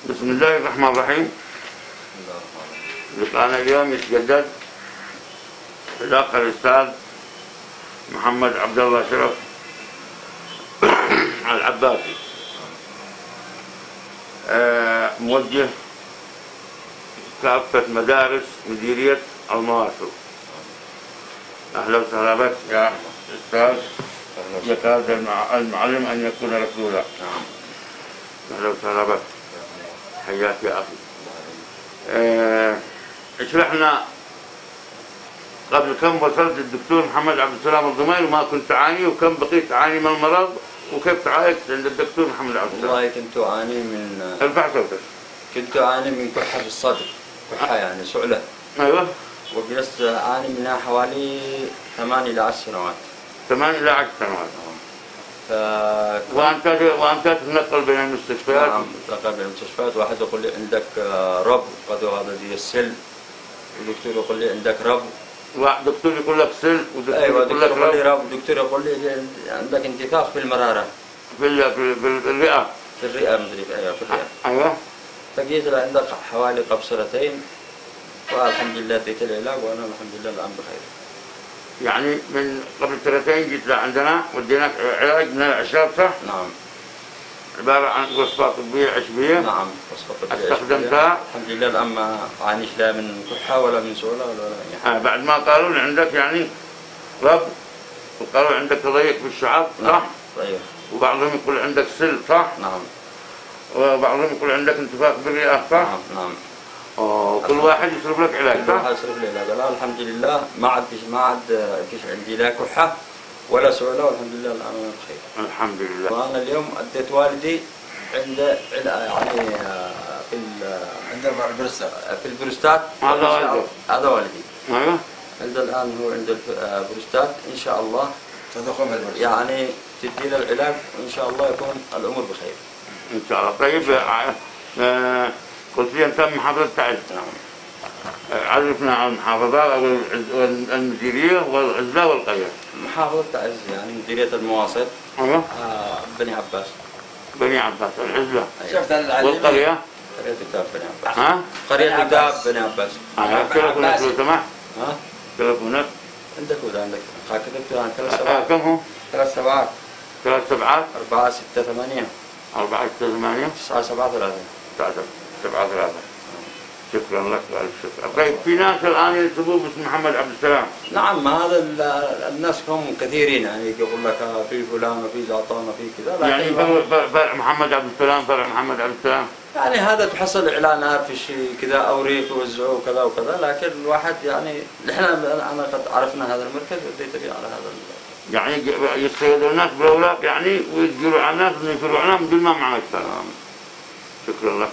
بسم الله الرحمن الرحيم. لقاءنا اليوم يتجدد الأخ الأستاذ محمد عبد الله شرف العباسي، موجه كافة مدارس مديرية المواصل. أهلا وسهلا بك يا أستاذ. يكاد المعلم أن يكون رسولا. أهلا وسهلا بك، حياك يا أخي. اشرح لنا قبل كم وصلت الدكتور محمد عبد السلام الضميري وما كنت تعاني، وكم بقيت تعاني من المرض، وكيف تعالجت عند الدكتور محمد عبد السلام؟ والله كنت أعاني من ارفع صوتك. كنت أعاني من كحة في الصدر، كحة يعني سعلة. أيوه. وجلست أعاني منها حوالي 8 إلى 10 سنوات. 8 إلى 10 سنوات. وأنت تتنقل بين المستشفيات؟ نعم، تنقل بين المستشفيات. واحد يقول لي عندك رب، قد هذا دي السل، والدكتور يقول لي عندك رب. دكتور يقول لك سل، ودكتور أيوة، يقول لك يقول لي رب، ودكتور يقول لي عندك انتفاخ في المرارة. في الرئة. في الرئة مدري. أيوة في الرئة. أيوه. فجيت عندك حوالي قبل سنتين، والحمد لله اديت العلاج وأنا الحمد لله الآن بخير. يعني من قبل 2 جيت لعندنا وديناك علاج من الأعشاب، صح؟ نعم. عبارة عن وصفات طبية عشبية. نعم، وصفات طبية استخدمتها؟ الحمد لله الآن ما أعانيش لا من كحة ولا من سعلة ولا أي حاجة. بعد ما قالوا لي عندك يعني رب، وقالوا عندك تضيق في الشعب، صح؟ نعم. طيب. وبعضهم يقول عندك سل، صح؟ نعم. وبعضهم يقول عندك انتفاخ بالرئة، صح؟ نعم نعم. كل واحد يصرف لك علاج، صح؟ كل واحد يصرف لي علاج. الآن الحمد لله ما عاد فيش عندي لا كحة ولا سعلة، والحمد لله الآن أنا بخير. الحمد لله. وأنا اليوم أديت والدي عند يعني عند في البروستات. هذا والدي. هذا والدي. ايوه. عند الآن هو عند البروستات، إن شاء الله تضخم البروستات يعني تدي له العلاج، وإن شاء الله يكون الأمور بخير. إن شاء الله. طيب، قلت لي أنت من محافظة تعز. نعم. عرفنا عن المحافظات أو المديرية والعزلة والقرية. محافظة تعز يعني مديرية المواصل. أيوه. بني عباس. بني عباس، العزلة. شفت والقرية؟ قرية دكاب بني عباس. ها؟ قرية دكاب بني عباس. تلفونك لو سمحت. ها؟ تلفونك؟ عندك ولا عندك؟ كتبت عن 3 سبعات. كم هو؟ 3 سبعات. 3 سبعات. 4 6 8 4 6 8 9 7 3 7 3. شكرا لك، ألف شكرا. طيب، في ناس الآن ينسبون باسم محمد عبد السلام. نعم، هذا الناس هم كثيرين، يعني يقول لك في فلان وفي زعطان وفي كذا. يعني فرع محمد عبد السلام، فرع محمد عبد السلام. يعني هذا تحصل اعلانات في شيء كذا، اوريق توزعوه وكذا وكذا، لكن الواحد يعني انا قد عرفنا هذا المركز وديت به على هذا يعني يتصيدوا الناس بالاوراق يعني، ويتجروا على الناس من يفرعونها من دون ما معهم. شكرا لك.